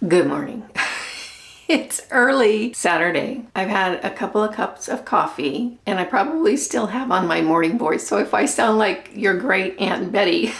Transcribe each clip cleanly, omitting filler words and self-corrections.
Good morning. It's early Saturday. I've had a couple of cups of coffee and I probably still have on my morning voice. So if I sound like your great Aunt Betty,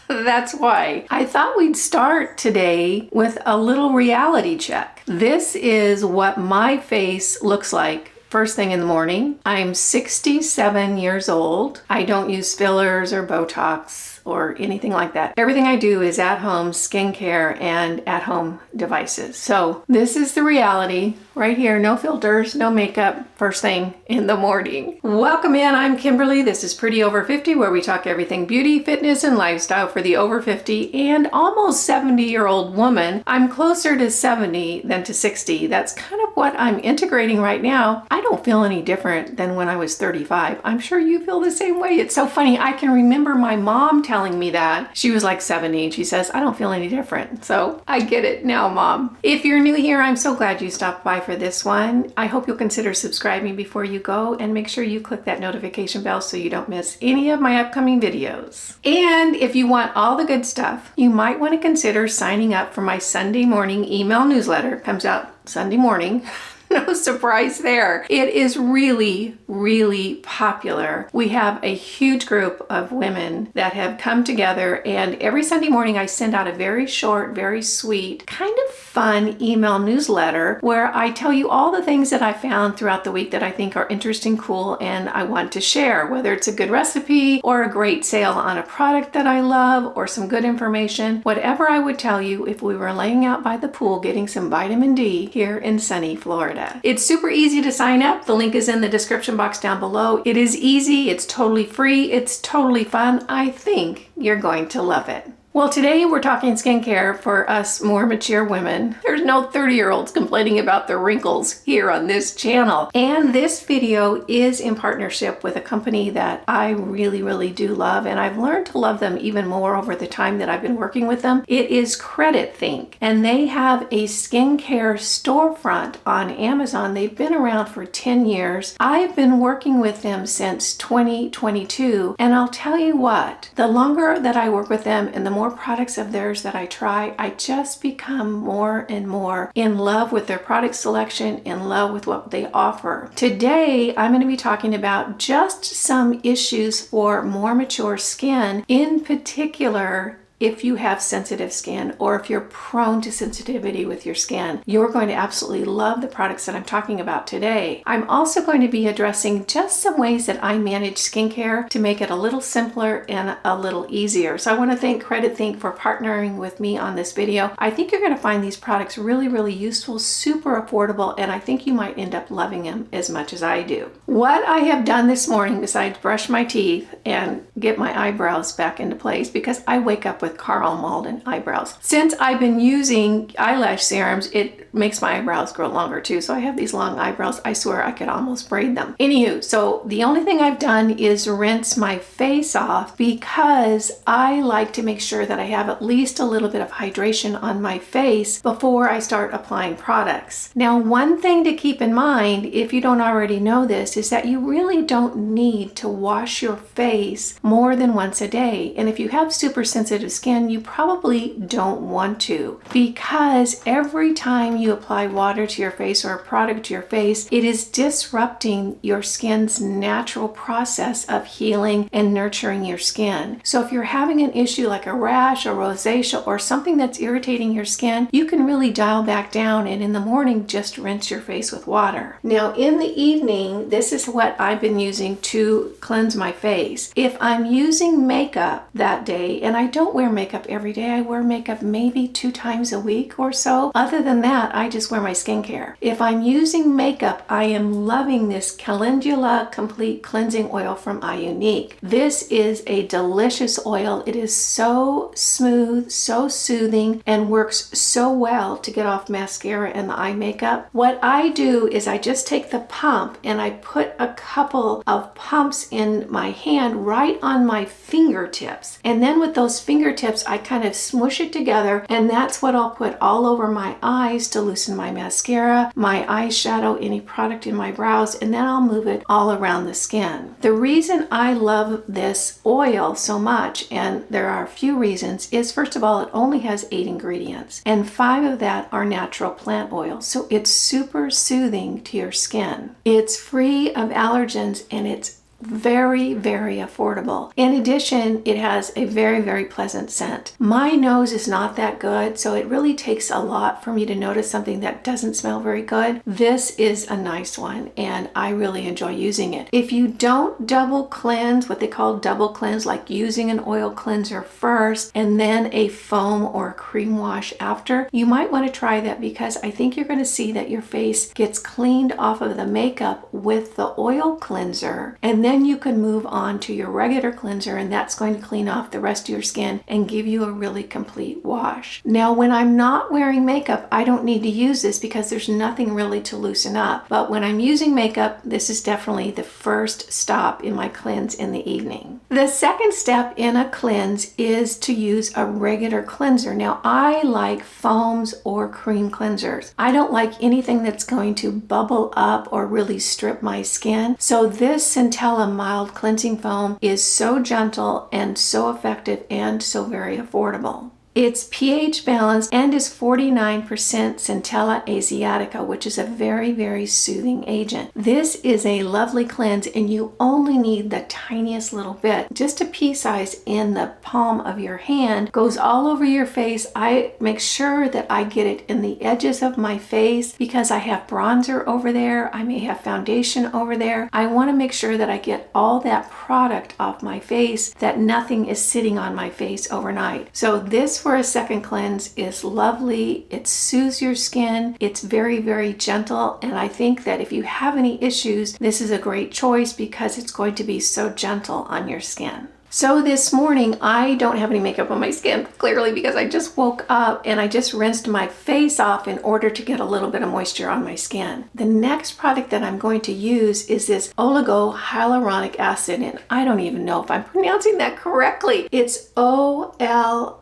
that's why. I thought we'd start today with a little reality check. This is what my face looks like first thing in the morning. I'm 67 years old. I don't use fillers or Botox or anything like that. Everything I do is at-home skincare and at-home devices. So this is the reality right here. No filters, no makeup, first thing in the morning. Welcome in, I'm Kimberly. This is Pretty Over 50, where we talk everything beauty, fitness, and lifestyle for the over 50 and almost 70-year-old woman. I'm closer to 70 than to 60. That's kind of what I'm integrating right now. I don't feel any different than when I was 35. I'm sure you feel the same way. It's so funny. I can remember my mom telling me that. She was like 70 and she says, I don't feel any different. So I get it now, Mom. If you're new here, I'm so glad you stopped by for this one. I hope you'll consider subscribing before you go and make sure you click that notification bell so you don't miss any of my upcoming videos. And if you want all the good stuff, you might want to consider signing up for my Sunday morning email newsletter. Comes out Sunday morning. No surprise there. It is really, really popular. We have a huge group of women that have come together, and every Sunday morning I send out a very short, very sweet, kind of fun email newsletter where I tell you all the things that I found throughout the week that I think are interesting, cool, and I want to share, whether it's a good recipe or a great sale on a product that I love or some good information, whatever I would tell you if we were laying out by the pool getting some vitamin D here in sunny Florida. It's super easy to sign up. The link is in the description box down below. It is easy, it's totally free, it's totally fun. I think you're going to love it. Well, today we're talking skincare for us more mature women. There's no 30-year-olds complaining about their wrinkles here on this channel. And this video is in partnership with a company that I really, really do love, and I've learned to love them even more over the time that I've been working with them. It is CrediThink, and they have a skincare storefront on Amazon. They've been around for 10 years. I've been working with them since 2022, and I'll tell you what, the longer that I work with them and the more products of theirs that I try, I just become more and more in love with their product selection, in love with what they offer. Today, I'm going to be talking about just some issues for more mature skin, in particular if you have sensitive skin or if you're prone to sensitivity with your skin. You're going to absolutely love the products that I'm talking about today. I'm also going to be addressing just some ways that I manage skincare to make it a little simpler and a little easier. So I want to thank CrediThink for partnering with me on this video. I think you're going to find these products really, really useful, super affordable, and I think you might end up loving them as much as I do. What I have done this morning, besides brush my teeth and get my eyebrows back into place, because I wake up with Karl Malden eyebrows. Since I've been using eyelash serums, it makes my eyebrows grow longer too. So I have these long eyebrows. I swear I could almost braid them. Anywho, so the only thing I've done is rinse my face off because I like to make sure that I have at least a little bit of hydration on my face before I start applying products. Now, one thing to keep in mind, if you don't already know this, is that you really don't need to wash your face more than once a day. And if you have super sensitive skin, you probably don't want to, because every time you apply water to your face or a product to your face, it is disrupting your skin's natural process of healing and nurturing your skin. So if you're having an issue like a rash or rosacea or something that's irritating your skin, you can really dial back down, and in the morning just rinse your face with water. Now in the evening, this is what I've been using to cleanse my face. If I'm using makeup that day, and I don't wear makeup every day, I wear makeup maybe 2 times a week or so. Other than that, I just wear my skincare. If I'm using makeup, I am loving this Calendula Complete Cleansing Oil from iUNIK. This is a delicious oil. It is so smooth, so soothing, and works so well to get off mascara and the eye makeup. What I do is I just take the pump and I put a couple of pumps in my hand right on my fingertips. And then with those fingertips, I kind of smush it together, and that's what I'll put all over my eyes to to loosen my mascara, my eyeshadow, any product in my brows, and then I'll move it all around the skin. The reason I love this oil so much, and there are a few reasons, is first of all, it only has 8 ingredients, and 5 of that are natural plant oils, so it's super soothing to your skin. It's free of allergens, and it's very, very affordable. In addition, it has a very, very pleasant scent. My nose is not that good, so it really takes a lot for me to notice something that doesn't smell very good. This is a nice one, and I really enjoy using it. If you don't double cleanse, what they call double cleanse, like using an oil cleanser first and then a foam or a cream wash after, you might want to try that, because I think you're going to see that your face gets cleaned off of the makeup with the oil cleanser, and then you can move on to your regular cleanser, and that's going to clean off the rest of your skin and give you a really complete wash. Now, when I'm not wearing makeup, I don't need to use this because there's nothing really to loosen up. But when I'm using makeup, this is definitely the first stop in my cleanse in the evening. The second step in a cleanse is to use a regular cleanser. Now, I like foams or cream cleansers. I don't like anything that's going to bubble up or really strip my skin. So this Centella mild cleansing foam is so gentle and so effective and so very affordable. It's pH balanced and is 49% Centella asiatica, which is a very, very soothing agent. This is a lovely cleanse, and you only need the tiniest little bit, just a pea size in the palm of your hand. Goes all over your face. I make sure that I get it in the edges of my face because I have bronzer over there. I may have foundation over there. I want to make sure that I get all that product off my face, that nothing is sitting on my face overnight. So this for a second cleanse is lovely. It soothes your skin. It's very, very gentle. And I think that if you have any issues, this is a great choice because it's going to be so gentle on your skin. So this morning, I don't have any makeup on my skin, clearly, because I just woke up and I just rinsed my face off in order to get a little bit of moisture on my skin. The next product that I'm going to use is this Oligo hyaluronic acid, and I don't even know if I'm pronouncing that correctly. It's Oligo.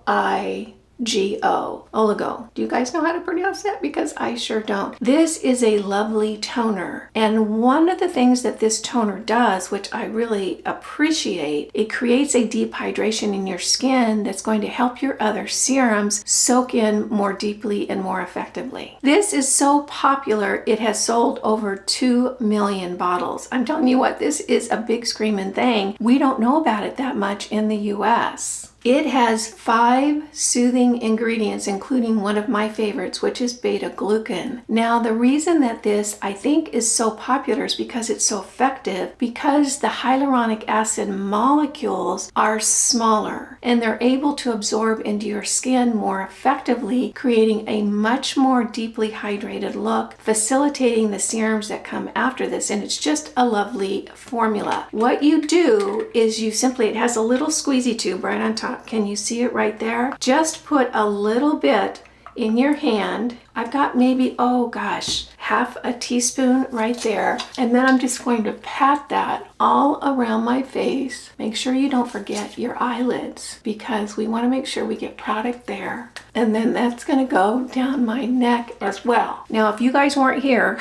Do you guys know how to pronounce that? Because I sure don't. This is a lovely toner. And one of the things that this toner does, which I really appreciate, it creates a deep hydration in your skin that's going to help your other serums soak in more deeply and more effectively. This is so popular, it has sold over 2 million bottles. I'm telling you what, this is a big screaming thing. We don't know about it that much in the US. It has 5 soothing ingredients, including one of my favorites, which is beta-glucan. Now, the reason that this, I think, is so popular is because it's so effective, because the hyaluronic acid molecules are smaller and they're able to absorb into your skin more effectively, creating a much more deeply hydrated look, facilitating the serums that come after this. And it's just a lovely formula. What you do is you simply, it has a little squeezy tube right on top. Can you see it right there? Just put a little bit in your hand. I've got maybe, oh gosh, half a teaspoon right there. And then I'm just going to pat that all around my face. Make sure you don't forget your eyelids, because we want to make sure we get product there. And then that's going to go down my neck as well. Now, if you guys weren't here,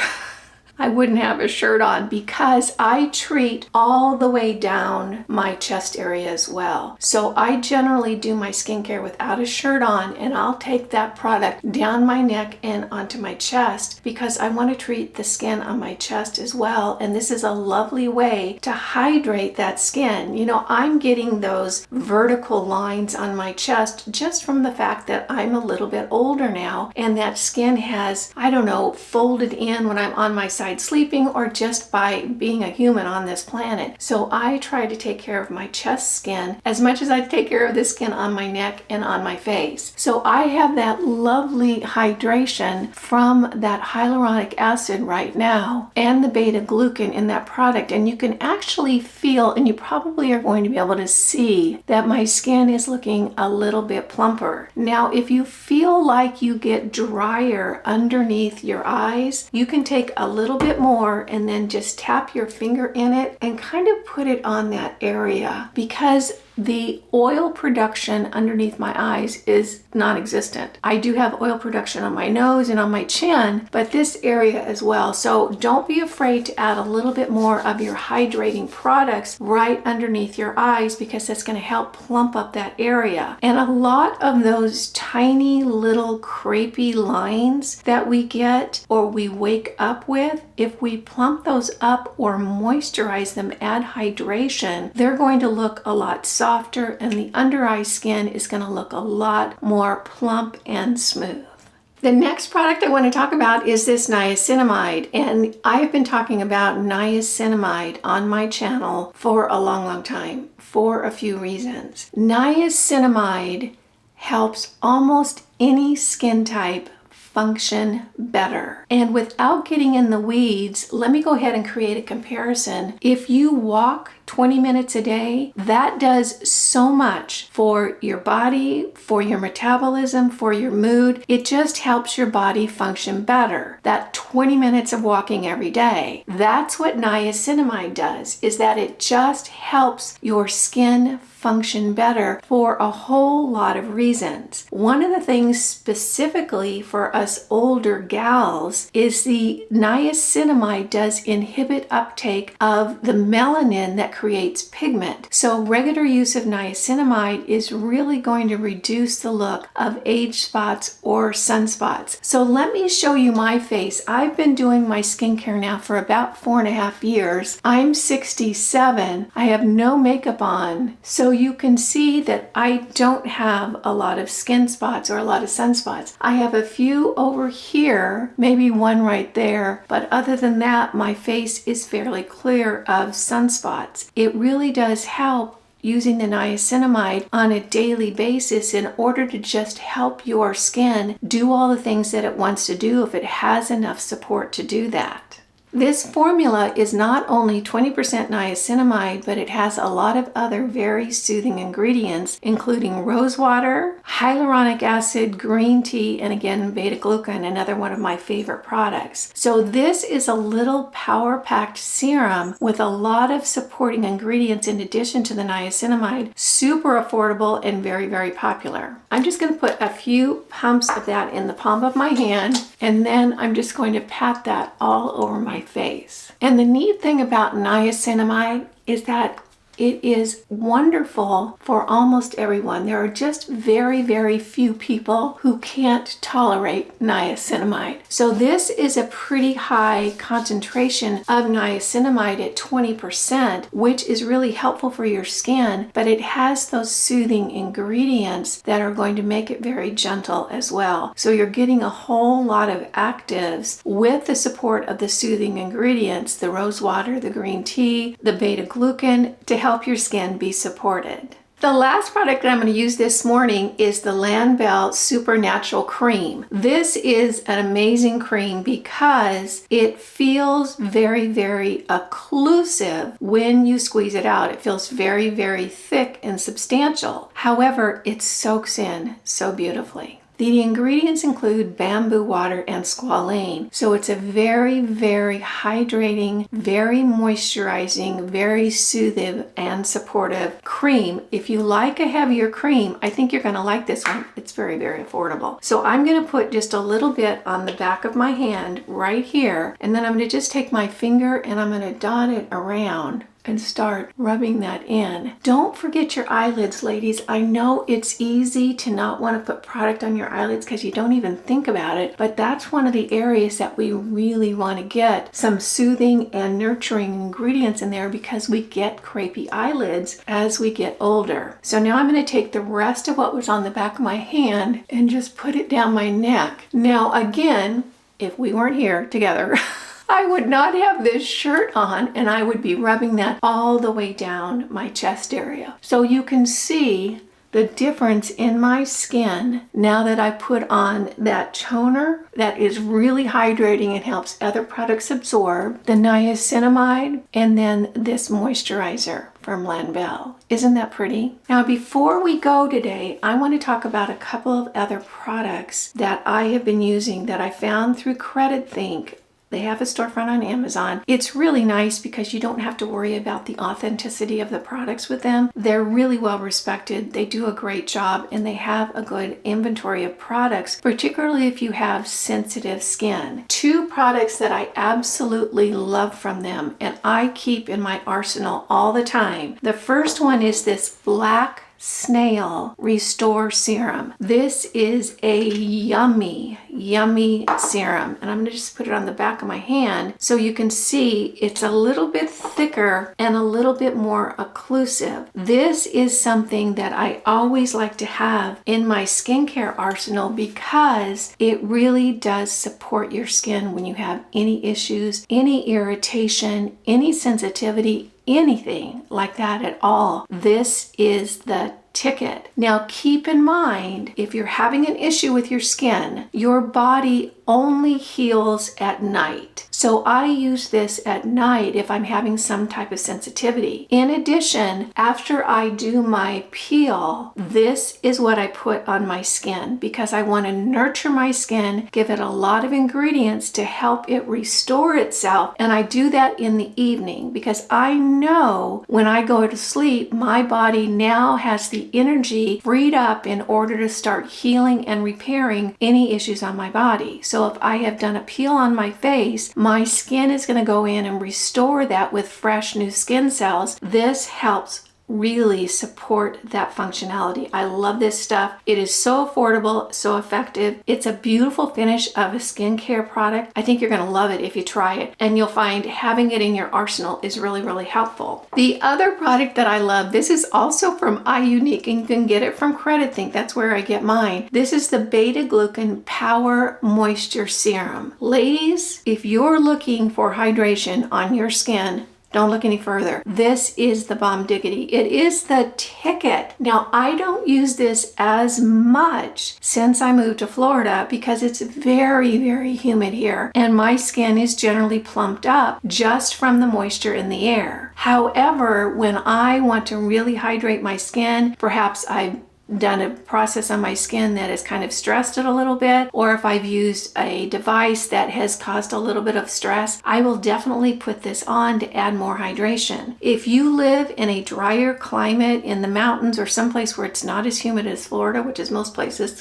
I wouldn't have a shirt on because I treat all the way down my chest area as well. So I generally do my skincare without a shirt on, and I'll take that product down my neck and onto my chest because I want to treat the skin on my chest as well. And this is a lovely way to hydrate that skin. You know, I'm getting those vertical lines on my chest just from the fact that I'm a little bit older now, and that skin has, I don't know, folded in when I'm on my side sleeping or just by being a human on this planet. So I try to take care of my chest skin as much as I take care of the skin on my neck and on my face. So I have that lovely hydration from that hyaluronic acid right now and the beta-glucan in that product. And you can actually feel, and you probably are going to be able to see, that my skin is looking a little bit plumper. Now, if you feel like you get drier underneath your eyes, you can take a little bit more and then just tap your finger in it and kind of put it on that area, because the oil production underneath my eyes is non-existent. I do have oil production on my nose and on my chin, but this area as well. So don't be afraid to add a little bit more of your hydrating products right underneath your eyes, because that's going to help plump up that area. And a lot of those tiny little crepey lines that we get or we wake up with, if we plump those up or moisturize them, add hydration, they're going to look a lot softer, and the under eye skin is going to look a lot more plump and smooth. The next product I want to talk about is this niacinamide, and I've been talking about niacinamide on my channel for a long time for a few reasons. Niacinamide helps almost any skin type function better. And without getting in the weeds, let me go ahead and create a comparison. If you walk 20 minutes a day, that does so much for your body, for your metabolism, for your mood. It just helps your body function better. That 20 minutes of walking every day. That's what niacinamide does, is that it just helps your skin function better for a whole lot of reasons. One of the things specifically for us older gals is the niacinamide does inhibit uptake of the melanin that creates pigment. So regular use of niacinamide is really going to reduce the look of age spots or sunspots. So let me show you my face. I've been doing my skincare now for about 4.5 years. I'm 67. I have no makeup on. So you can see that I don't have a lot of skin spots or a lot of sunspots. I have a few over here, maybe one right there, but other than that, my face is fairly clear of sunspots. It really does help using the niacinamide on a daily basis in order to just help your skin do all the things that it wants to do if it has enough support to do that. This formula is not only 20% niacinamide, but it has a lot of other very soothing ingredients, including rose water, hyaluronic acid, green tea, and again, beta-glucan, another one of my favorite products. So this is a little power-packed serum with a lot of supporting ingredients in addition to the niacinamide. Super affordable and very, very popular. I'm just going to put a few pumps of that in the palm of my hand, and then I'm just going to pat that all over my face. And the neat thing about niacinamide is that it is wonderful for almost everyone. There are just very, very few people who can't tolerate niacinamide. So this is a pretty high concentration of niacinamide at 20%, which is really helpful for your skin, but it has those soothing ingredients that are going to make it very gentle as well. So you're getting a whole lot of actives with the support of the soothing ingredients, the rose water, the green tea, the beta-glucan, to help your skin be supported. The last product that I'm going to use this morning is the LANBELLE Supernatural Cream. This is an amazing cream because it feels very, very occlusive when you squeeze it out. It feels very, very thick and substantial. However, it soaks in so beautifully. The ingredients include bamboo water and squalane. So it's a very, very hydrating, very moisturizing, very soothing and supportive cream. If you like a heavier cream, I think you're going to like this one. It's very, very affordable. So I'm going to put just a little bit on the back of my hand right here, and then I'm going to just take my finger and I'm going to dot it around and start rubbing that in. Don't forget your eyelids, ladies. I know it's easy to not want to put product on your eyelids because you don't even think about it, but that's one of the areas that we really want to get some soothing and nurturing ingredients in there because we get crepey eyelids as we get older. So now I'm going to take the rest of what was on the back of my hand and just put it down my neck. Now again, if we weren't here together, I would not have this shirt on and I would be rubbing that all the way down my chest area. So you can see the difference in my skin now that I put on that toner that is really hydrating and helps other products absorb, the niacinamide, and then this moisturizer from LANBELLE. Isn't that pretty? Now before we go today, I want to talk about a couple of other products that I have been using that I found through CrediThink They have a storefront on Amazon. It's really nice because you don't have to worry about the authenticity of the products with them. They're really well respected. They do a great job and they have a good inventory of products, particularly if you have sensitive skin. Two products that I absolutely love from them and I keep in my arsenal all the time. The first one is this Black Snail Restore Serum. This is a yummy serum, and I'm going to just put it on the back of my hand so you can see it's a little bit thicker and a little bit more occlusive. This is something that I always like to have in my skincare arsenal because it really does support your skin when you have any issues, any irritation, any sensitivity, anything like that at all. This is the ticket. Now keep in mind, if you're having an issue with your skin, your body only heals at night. So I use this at night if I'm having some type of sensitivity. In addition, after I do my peel, this is what I put on my skin because I want to nurture my skin, give it a lot of ingredients to help it restore itself. And I do that in the evening because I know when I go to sleep, my body now has the energy freed up in order to start healing and repairing any issues on my body. So if I have done a peel on my face, my skin is going to go in and restore that with fresh new skin cells. This helps really support that functionality. I love this stuff. It is so affordable, so effective. It's a beautiful finish of a skincare product. I think you're going to love it if you try it, and you'll find having it in your arsenal is really, really helpful. The other product that I love, this is also from iUNIK, and you can get it from CrediThink. That's where I get mine. This is the beta-glucan Power Moisture Serum. Ladies, if you're looking for hydration on your skin, don't look any further. This is the bomb diggity. It is the ticket. Now, I don't use this as much since I moved to Florida because it's very, very humid here. And my skin is generally plumped up just from the moisture in the air. However, when I want to really hydrate my skin, perhaps I've done a process on my skin that has kind of stressed it a little bit, or if I've used a device that has caused a little bit of stress, I will definitely put this on to add more hydration. If you live in a drier climate in the mountains or someplace where it's not as humid as Florida, which is most places,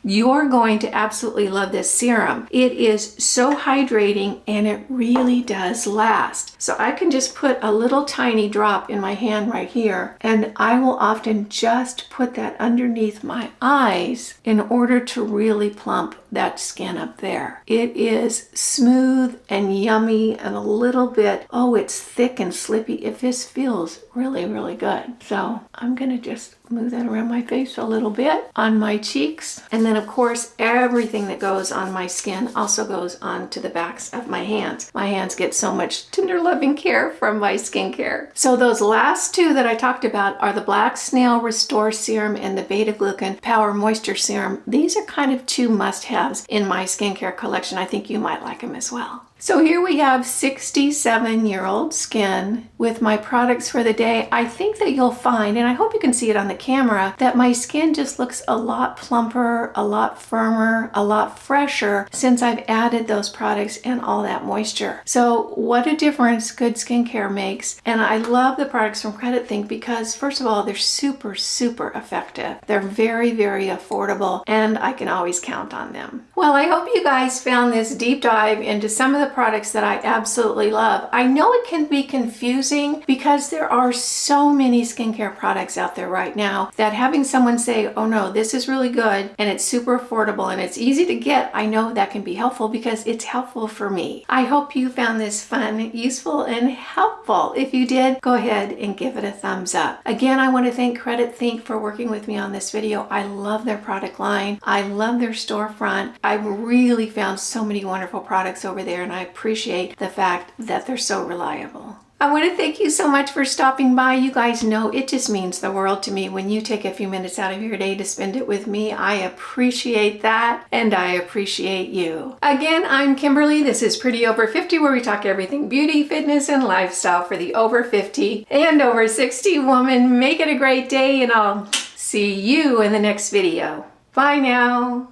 you're going to absolutely love this serum. It is so hydrating and it really does last. So I can just put a little tiny drop in my hand right here, and I will often just put that underneath my eyes in order to really plump that skin up there. It is smooth and yummy and a little bit, oh, it's thick and slippy. This feels really, really good. So I'm gonna just move that around my face a little bit, on my cheeks, and then of course everything that goes on my skin also goes on to the backs of my hands. My hands get so much tender loving care from my skincare. So those last two that I talked about are the Black Snail Restore Serum and the beta-glucan Power Moisture Serum. These are kind of two must-haves in my skincare collection. I think you might like them as well. So here we have 67-year-old skin with my products for the day. I think that you'll find, and I hope you can see it on the camera, that my skin just looks a lot plumper, a lot firmer, a lot fresher since I've added those products and all that moisture. So what a difference good skincare makes. And I love the products from CrediThink because, first of all, they're super, super effective. They're very, very affordable, and I can always count on them. Well, I hope you guys found this deep dive into some of the products that I absolutely love. I know it can be confusing because there are so many skincare products out there right now that having someone say, oh no, this is really good and it's super affordable and it's easy to get, I know that can be helpful because it's helpful for me. I hope you found this fun, useful, and helpful. If you did, go ahead and give it a thumbs up. Again, I want to thank CrediThink for working with me on this video. I love their product line. I love their storefront. I've really found so many wonderful products over there, and I appreciate the fact that they're so reliable. I want to thank you so much for stopping by. You guys know it just means the world to me when you take a few minutes out of your day to spend it with me. I appreciate that, and I appreciate you. Again, I'm Kimberly. This is Pretty Over 50, where we talk everything beauty, fitness, and lifestyle for the over 50 and over 60 woman. Make it a great day, and I'll see you in the next video. Bye now.